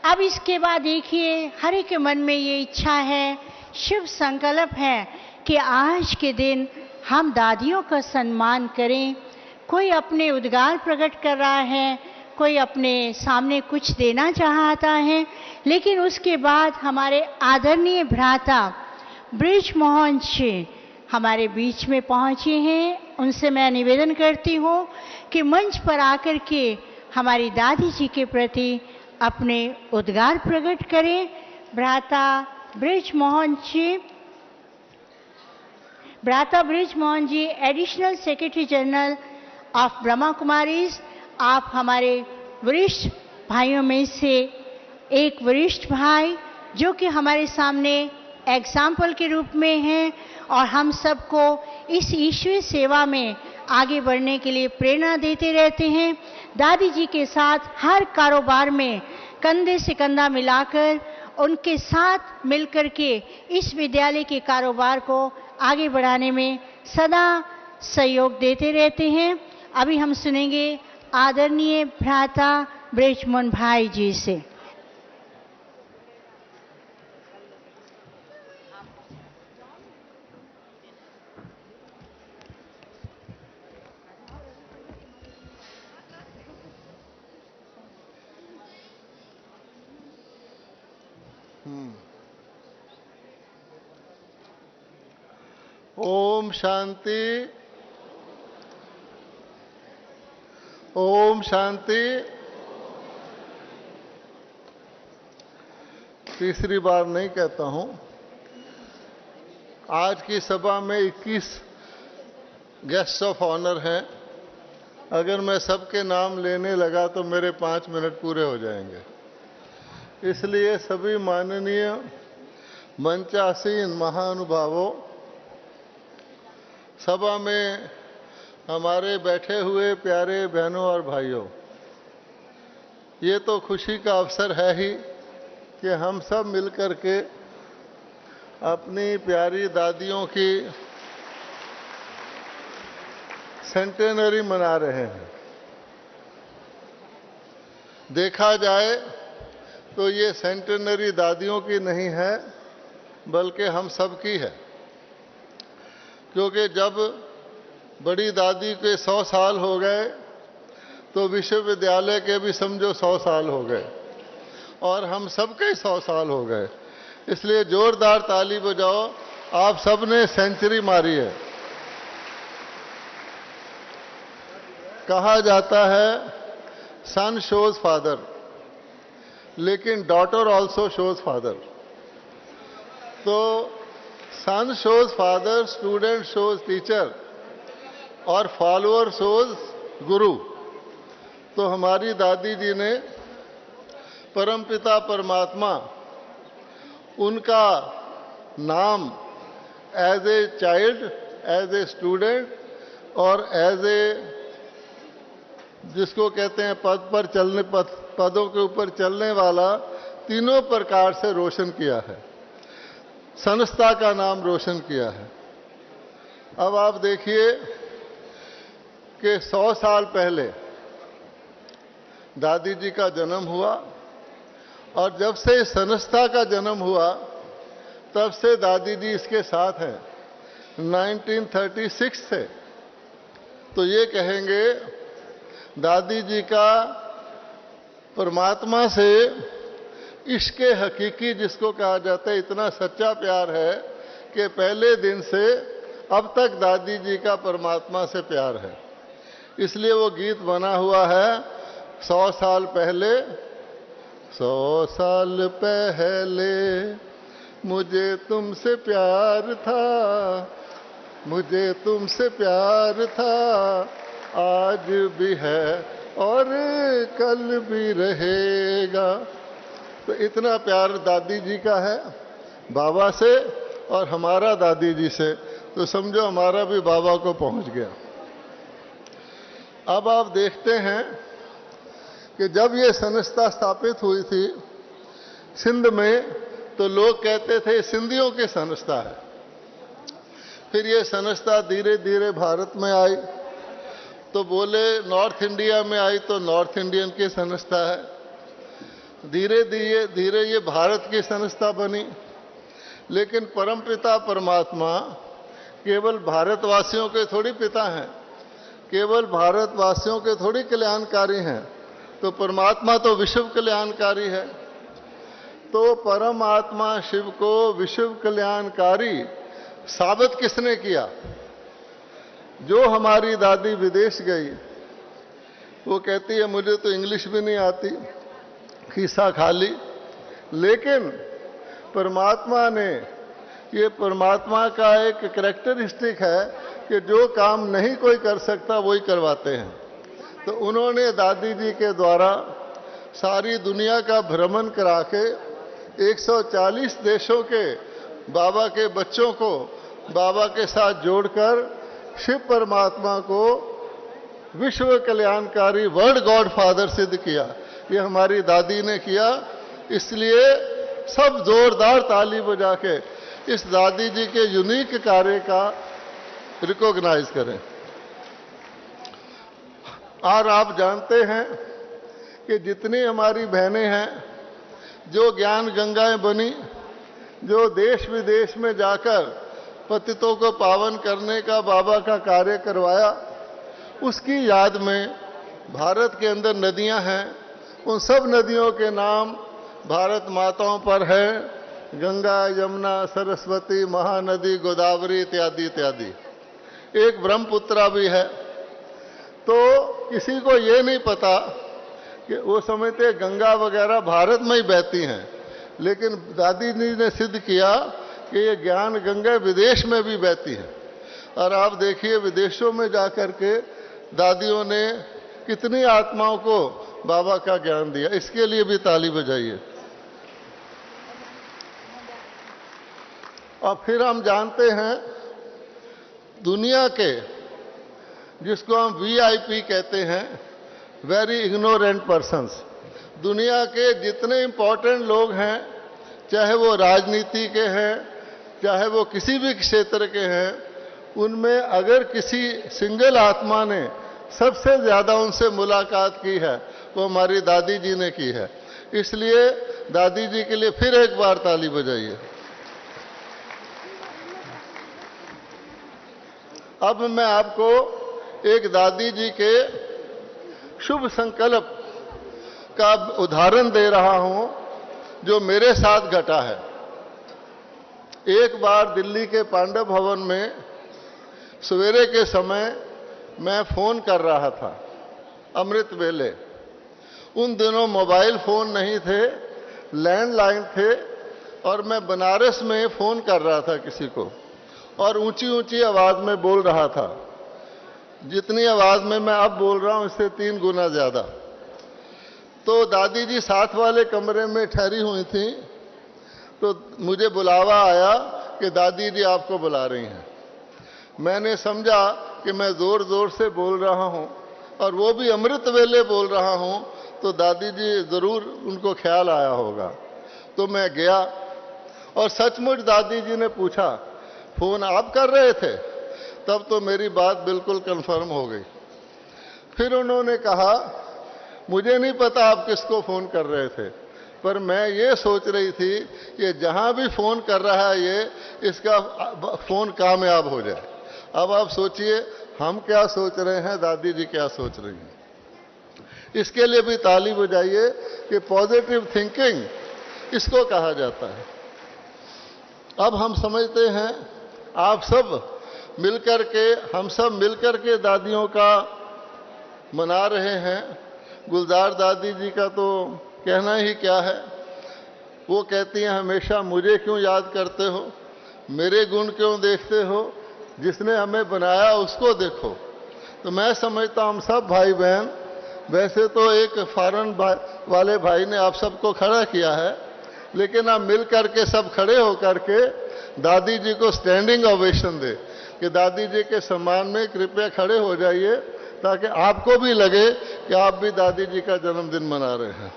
अब इसके बाद देखिए, हर एक के मन में ये इच्छा है, शुभ संकल्प है कि आज के दिन हम दादियों का सम्मान करें। कोई अपने उद्गार प्रकट कर रहा है, कोई अपने सामने कुछ देना चाहता है, लेकिन उसके बाद हमारे आदरणीय भ्राता ब्रिज मोहन जी हमारे बीच में पहुंचे हैं। उनसे मैं निवेदन करती हूं कि मंच पर आकर के हमारी दादी जी के प्रति अपने उद्गार प्रकट करें। भ्राता Brij Mohan ji, additional secretary general of Brahma Kumaris, आप हमारे वरिष्ठ भाइयों में से एक वरिष्ठ भाई, जो कि हमारे सामने एग्जाम्पल के रूप में हैं और हम सबको इस ईश्वरीय सेवा में आगे बढ़ने के लिए प्रेरणा देते रहते हैं। दादी जी के साथ हर कारोबार में कंधे से कंधा मिलाकर उनके साथ मिलकर के इस विद्यालय के कारोबार को आगे बढ़ाने में सदा सहयोग देते रहते हैं। अभी हम सुनेंगे आदरणीय भ्राता ब्रिजमोहन भाई जी से। ओम शांति, ओम शांति। तीसरी बार नहीं कहता हूं। आज की सभा में 21 गेस्ट ऑफ ऑनर हैं। अगर मैं सबके नाम लेने लगा तो मेरे 5 मिनट पूरे हो जाएंगे। इसलिए सभी माननीय मंचासीन महानुभावों, सभा में हमारे बैठे हुए प्यारे बहनों और भाइयों, ये तो खुशी का अवसर है ही कि हम सब मिलकर के अपनी प्यारी दादियों की सेंटेनरी मना रहे हैं। देखा जाए तो ये सेंटेनरी दादियों की नहीं है, बल्कि हम सब की है, क्योंकि जब बड़ी दादी के 100 साल हो गए तो विश्वविद्यालय के भी समझो 100 साल हो गए और हम सबके 100 साल हो गए। इसलिए जोरदार ताली बजाओ, आप सबने सेंचुरी मारी है। कहा जाता है सन शोज फादर, लेकिन डॉटर ऑल्सो शोज फादर। तो son shows father, student shows teacher और फॉलोअर शोज गुरु। तो हमारी दादी जी ने परमपिता परमात्मा, उनका नाम as a child, as a student और एज ए, जिसको कहते हैं पद पर चलने, पदों के ऊपर चलने वाला, तीनों प्रकार से रोशन किया है। संस्था का नाम रोशन किया है। अब आप देखिए कि 100 साल पहले दादी जी का जन्म हुआ और जब से इस संस्था का जन्म हुआ तब से दादी जी इसके साथ हैं, 1936 से। तो ये कहेंगे दादी जी का परमात्मा से इश्क़ हकीकी, जिसको कहा जाता है, इतना सच्चा प्यार है कि पहले दिन से अब तक दादी जी का परमात्मा से प्यार है। इसलिए वो गीत बना हुआ है, 100 साल पहले, 100 साल पहले मुझे तुमसे प्यार था, मुझे तुमसे प्यार था, आज भी है और कल भी रहेगा। तो इतना प्यार दादी जी का है बाबा से और हमारा दादी जी से, तो समझो हमारा भी बाबा को पहुंच गया। अब आप देखते हैं कि जब ये संस्था स्थापित हुई थी सिंध में, तो लोग कहते थे सिंधियों की संस्था है। फिर ये संस्था धीरे धीरे भारत में आई, तो बोले नॉर्थ इंडिया में आई तो नॉर्थ इंडियन की संस्था है। धीरे धीरे धीरे ये भारत की संस्था बनी। लेकिन परमपिता परमात्मा केवल भारतवासियों के थोड़ी पिता हैं, केवल भारतवासियों के थोड़ी कल्याणकारी हैं, तो परमात्मा तो विश्व कल्याणकारी है। तो परमात्मा शिव को विश्व कल्याणकारी साबित किसने किया? जो हमारी दादी विदेश गई, वो कहती है मुझे तो इंग्लिश भी नहीं आती, खीसा खाली, लेकिन परमात्मा ने, ये परमात्मा का एक कैरेक्टरिस्टिक है कि जो काम नहीं कोई कर सकता वही करवाते हैं। तो उन्होंने दादी जी के द्वारा सारी दुनिया का भ्रमण करा के 140 देशों के बाबा के बच्चों को बाबा के साथ जोड़कर शिव परमात्मा को विश्व कल्याणकारी वर्ल्ड गॉड फादर सिद्ध किया। ये हमारी दादी ने किया। इसलिए सब जोरदार ताली बजा के इस दादी जी के यूनिक कार्य का रिकॉग्नाइज करें। और आप जानते हैं कि जितनी हमारी बहनें हैं जो ज्ञान गंगाएं बनी, जो देश विदेश में जाकर पतितों को पावन करने का बाबा का कार्य करवाया, उसकी याद में भारत के अंदर नदियां हैं, उन सब नदियों के नाम भारत माताओं पर है, गंगा, यमुना, सरस्वती, महानदी, गोदावरी इत्यादि इत्यादि। एक ब्रह्मपुत्रा भी है। तो किसी को ये नहीं पता कि वो समझते गंगा वगैरह भारत में ही बहती हैं, लेकिन दादी जी ने सिद्ध किया कि ये ज्ञान गंगा विदेश में भी बहती है। और आप देखिए विदेशों में जाकर के दादियों ने कितनी आत्माओं को बाबा का ज्ञान दिया। इसके लिए भी ताली बजाइए। और फिर हम जानते हैं दुनिया के, जिसको हम वीआईपी कहते हैं, वेरी इग्नोरेंट पर्सन्स, दुनिया के जितने इंपॉर्टेंट लोग हैं, चाहे वो राजनीति के हैं, चाहे वो किसी भी क्षेत्र के हैं, उनमें अगर किसी सिंगल आत्मा ने सबसे ज्यादा उनसे मुलाकात की है वो हमारी दादी जी ने की है। इसलिए दादी जी के लिए फिर एक बार ताली बजाइए। अब मैं आपको एक दादी जी के शुभ संकल्प का उदाहरण दे रहा हूं जो मेरे साथ घटा है। एक बार दिल्ली के पांडव भवन में सवेरे के समय मैं फोन कर रहा था, अमृत वेले। उन दिनों मोबाइल फोन नहीं थे, लैंडलाइन थे, और मैं बनारस में फोन कर रहा था किसी को, और ऊंची ऊंची आवाज में बोल रहा था। जितनी आवाज में मैं अब बोल रहा हूं इससे 3 गुना ज्यादा। तो दादी जी साथ वाले कमरे में ठहरी हुई थी, तो मुझे बुलावा आया कि दादी जी आपको बुला रही हैं। मैंने समझा कि मैं जोर जोर से बोल रहा हूं और वो भी अमृत वेले बोल रहा हूं, तो दादी जी जरूर उनको ख्याल आया होगा। तो मैं गया और सचमुच दादी जी ने पूछा, फोन आप कर रहे थे? तब तो मेरी बात बिल्कुल कंफर्म हो गई। फिर उन्होंने कहा, मुझे नहीं पता आप किसको फोन कर रहे थे, पर मैं ये सोच रही थी कि जहां भी फोन कर रहा है ये, इसका फोन कामयाब हो जाए। अब आप सोचिए हम क्या सोच रहे हैं, दादी जी क्या सोच रही हैं। इसके लिए भी ताली बजाइए कि पॉजिटिव थिंकिंग इसको कहा जाता है। अब हम समझते हैं आप सब मिलकर के, हम सब मिलकर के दादियों का मना रहे हैं। गुलजार दादी जी का तो कहना ही क्या है। वो कहती हैं हमेशा, मुझे क्यों याद करते हो, मेरे गुण क्यों देखते हो, जिसने हमें बनाया उसको देखो। तो मैं समझता हूं हम सब भाई बहन, वैसे तो एक फॉरेन वाले भाई ने आप सबको खड़ा किया है, लेकिन आप मिल करके सब खड़े होकर के दादी जी को स्टैंडिंग ओवेशन दे कि दादी जी के सम्मान में कृपया खड़े हो जाइए, ताकि आपको भी लगे कि आप भी दादी जी का जन्मदिन मना रहे हैं।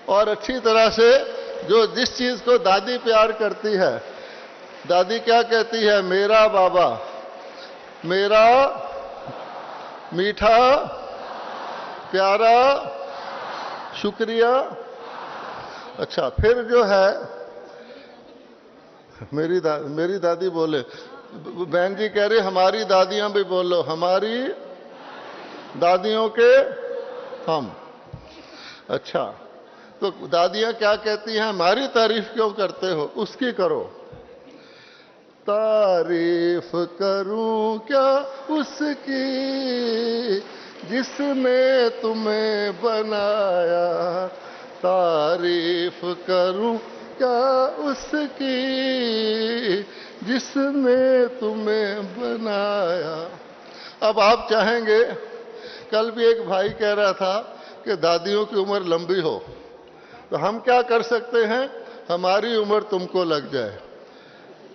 और अच्छी तरह से जो जिस चीज को दादी प्यार करती है, दादी क्या कहती है, मेरा बाबा, मेरा मीठा प्यारा शुक्रिया अच्छा, फिर जो है मेरी दादी बोले, बहन जी कह रही हमारी दादियां भी बोलो, हमारी दादियों के हम। अच्छा, तो दादियां क्या कहती हैं? हमारी तारीफ क्यों करते हो, उसकी करो। तारीफ करूं क्या उसकी जिसने तुम्हें बनाया, तारीफ करूं क्या उसकी जिसने तुम्हें बनाया। अब आप चाहेंगे, कल भी एक भाई कह रहा था कि दादियों की उम्र लंबी हो, तो हम क्या कर सकते हैं? हमारी उम्र तुमको लग जाए।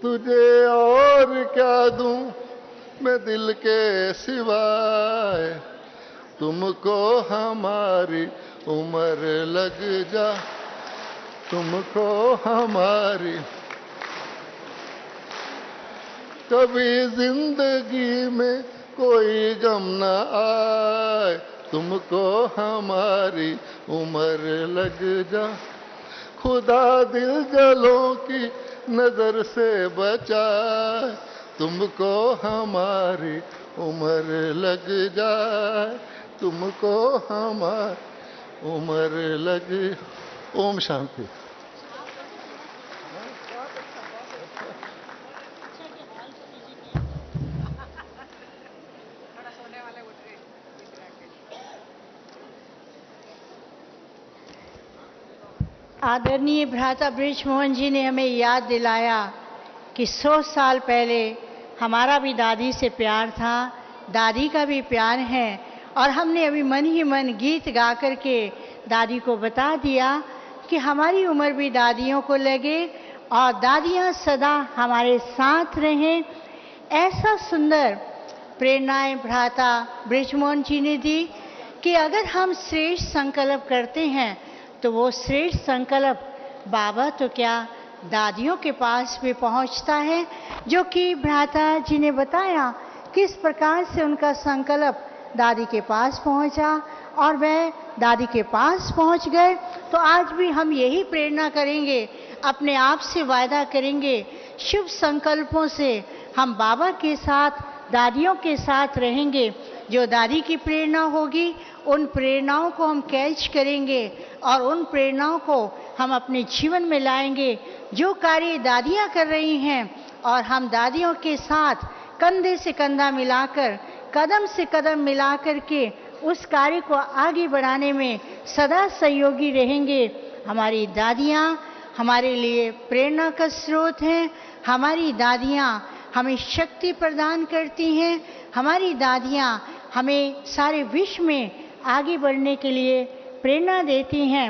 तुझे और क्या दूं मैं दिल के सिवाय, तुमको हमारी उम्र लग जा, तुमको हमारी। कभी जिंदगी में कोई गम न आए, तुमको हमारी उम्र लग जा। खुदा दिल जलों की नजर से बचाए, तुमको हमारी उम्र लग जाए, तुमको हमारी उम्र लग। ओम शांति। आदरणीय भ्राता बृजमोहन जी ने हमें याद दिलाया कि 100 साल पहले हमारा भी दादी से प्यार था, दादी का भी प्यार है। और हमने अभी मन ही मन गीत गा करके दादी को बता दिया कि हमारी उम्र भी दादियों को लगे और दादियाँ सदा हमारे साथ रहें। ऐसा सुंदर प्रेरणाएं भ्राता बृजमोहन जी ने दी कि अगर हम श्रेष्ठ संकल्प करते हैं तो वो श्रेष्ठ संकल्प बाबा तो क्या दादियों के पास भी पहुंचता है, जो कि भ्राता जी ने बताया किस प्रकार से उनका संकल्प दादी के पास पहुंचा और वह दादी के पास पहुंच गए। तो आज भी हम यही प्रेरणा करेंगे, अपने आप से वायदा करेंगे, शुभ संकल्पों से हम बाबा के साथ, दादियों के साथ रहेंगे। जो दादी की प्रेरणा होगी उन प्रेरणाओं को हम कैच करेंगे और उन प्रेरणाओं को हम अपने जीवन में लाएंगे। जो कार्य दादियाँ कर रही हैं और हम दादियों के साथ कंधे से कंधा मिलाकर, कदम से कदम मिलाकर के उस कार्य को आगे बढ़ाने में सदा सहयोगी रहेंगे। हमारी दादियाँ हमारे लिए प्रेरणा का स्रोत हैं। हमारी दादियाँ हमें शक्ति प्रदान करती हैं। हमारी दादियाँ हमें सारे विश्व में आगे बढ़ने के लिए प्रेरणा देती हैं।